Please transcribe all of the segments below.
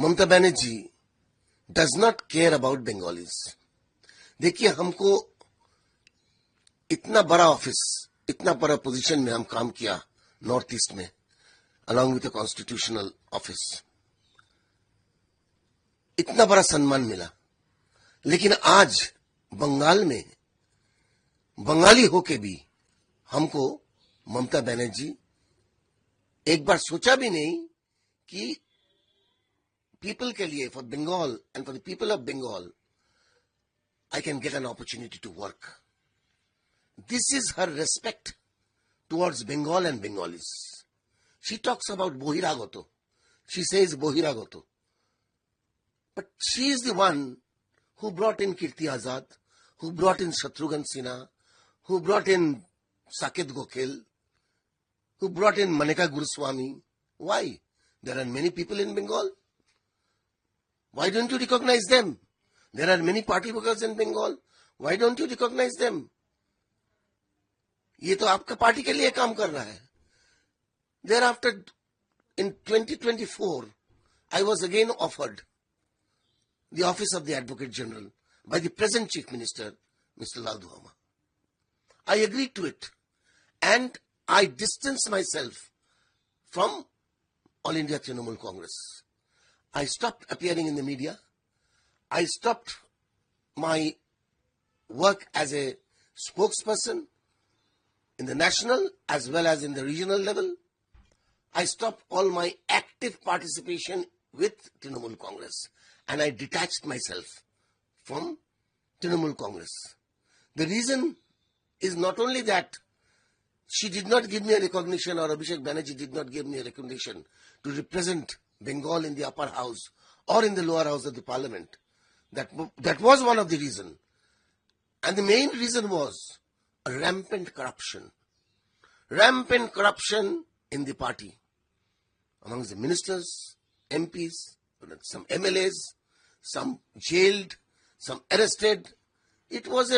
Mamata Banerjee does not care about Bengalis. देखिए, हमको इतना बड़ा ऑफिस, इतना बड़ा पोजीशन में हम काम किया नॉर्थ ईस्ट में, along with a constitutional office. इतना बड़ा सम्मान मिला, लेकिन आज बंगाल में बंगाली होके भी हमको ममता बनर्जी एक बार सोचा भी नहीं कि पीपल के लिए, for Bengal and for the people of Bengal, I can get an opportunity to work. This is her respect towards Bengal and Bengalis. She talks about Bohiragoto. She says Bohiragoto. But she is the one who brought in Kirti Azad, who brought in Shatrughan Sinha, who brought in Saket Gokhale, who brought in Maneka Guruswamy. Why? There are many people in Bengal. Why don't you recognize them? There are many party workers in Bengal. Why don't you recognize them? ये तो आपका party के लिए काम कर रहा है. Thereafter, in 2024, I was again offered the office of the Advocate General by the present Chief Minister, Mr. Lal Duhama. I agreed to it, and I distanced myself from All India Trinamool Congress. I stopped appearing in the media. I stopped my work as a spokesperson in the national as well as in the regional level. I stopped all my active participation with Trinamool Congress, and I detached myself from Trinamool Congress. The reason is not only that she did not give me a recognition, or Abhishek Banerjee did not give me a recognition to represent Bengal in the upper house or in the lower house of the parliament. That was one of the reasons. And the main reason was a rampant corruption. Rampant corruption in the party. Amongst the ministers, MPs, some MLAs, some jailed, some arrested. It was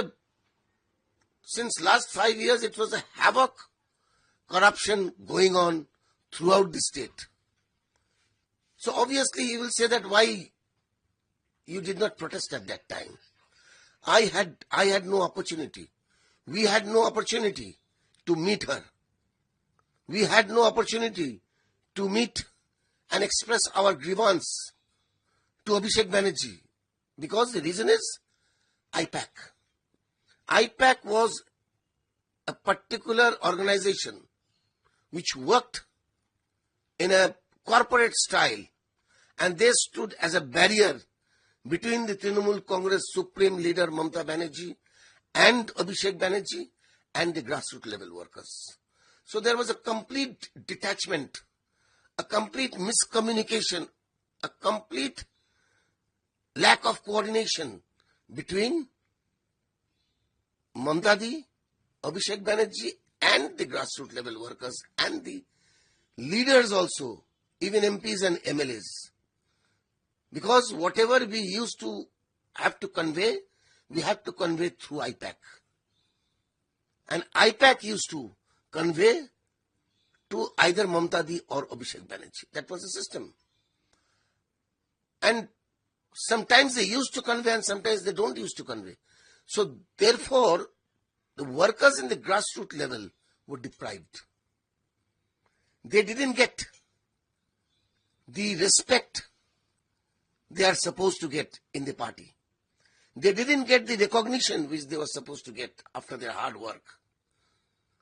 since last 5 years, it was a havoc corruption going on throughout the state. So obviously you will say that why you did not protest at that time. I had no opportunity. We had no opportunity to meet her. We had no opportunity to meet and express our grievance to Abhishek Banerjee, because the reason is IPAC. IPAC was a particular organization which worked in a corporate style, and they stood as a barrier between the Trinamool Congress Supreme Leader Mamata Banerjee and Abhishek Banerjee and the grassroots level workers. So there was a complete detachment, a complete miscommunication, a complete lack of coordination between Mamata Di, Abhishek Banerjee and the grassroots level workers and the leaders also, even MPs and MLAs. Because whatever we used to have to convey, we had to convey through IPAC. And IPAC used to convey to either Mamata Di or Abhishek Banerjee. That was the system. And sometimes they used to convey and sometimes they don't used to convey. So therefore, the workers in the grassroots level were deprived. They didn't get the respect they are supposed to get in the party. They didn't get the recognition which they were supposed to get after their hard work.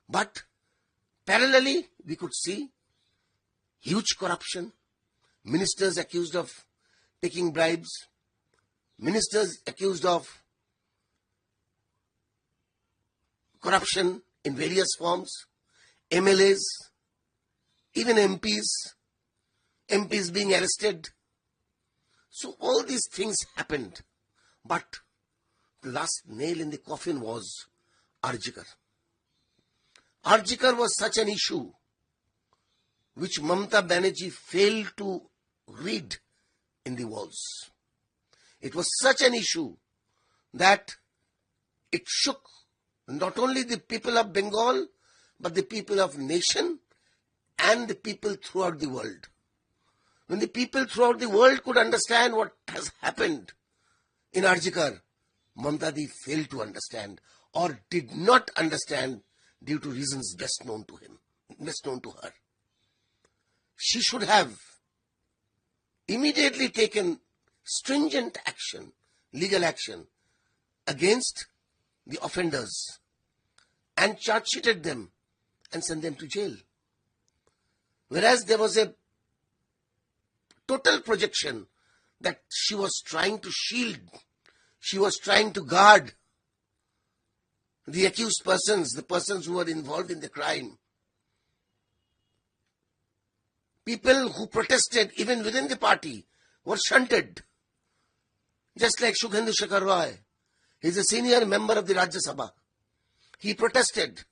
But parallelly, we could see huge corruption, ministers accused of taking bribes, ministers accused of corruption in various forms, MLAs, even MPs being arrested. So all these things happened, but the last nail in the coffin was Arjikar. Arjikar was such an issue which Mamata Banerjee failed to read in the walls. It was such an issue that it shook not only the people of Bengal, but the people of nation and the people throughout the world. when the people throughout the world could understand what has happened in Arjikar, Mamata Ji failed to understand or did not understand due to reasons best known to him, best known to her. She should have immediately taken stringent action, legal action against the offenders and charge sheeted them and sent them to jail. Whereas there was a total projection that she was trying to shield, she was trying to guard the accused persons, the persons who were involved in the crime. People who protested even within the party were shunted. Just like Shubhendu Shekhar Roy, he is a senior member of the Rajya Sabha. He protested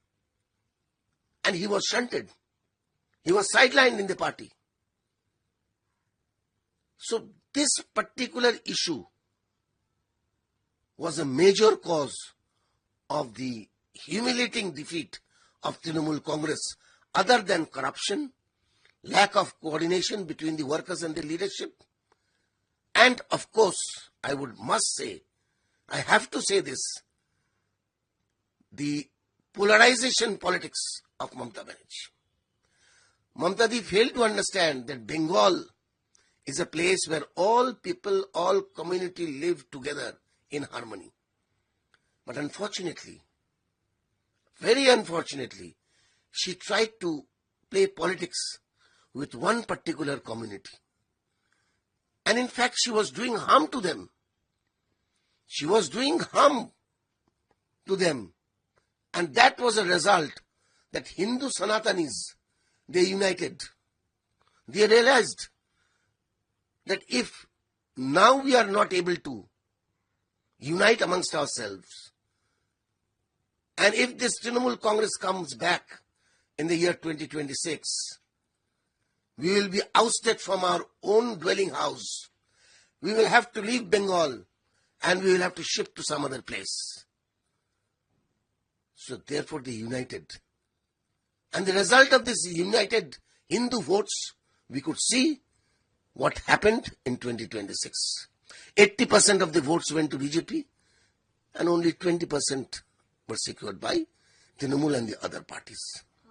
and he was shunted. He was sidelined in the party. So this particular issue was a major cause of the humiliating defeat of Trinamool Congress, other than corruption, lack of coordination between the workers and the leadership, and of course, I have to say this, the polarization politics of Mamata Banerjee. Mamata Ji failed to understand that Bengal is a place where all people, all community live together in harmony. But unfortunately, very unfortunately, she tried to play politics with one particular community. And in fact, she was doing harm to them. She was doing harm to them. And that was a result that Hindu Sanatanis, they united. They realized that if now we are not able to unite amongst ourselves, and if this Trinamool Congress comes back in the year 2026, we will be ousted from our own dwelling house. We will have to leave Bengal and we will have to shift to some other place. So therefore they united. And the result of this united Hindu votes, we could see what happened in 2026. 80% of the votes went to BJP and only 20% were secured by Trinamool and the other parties.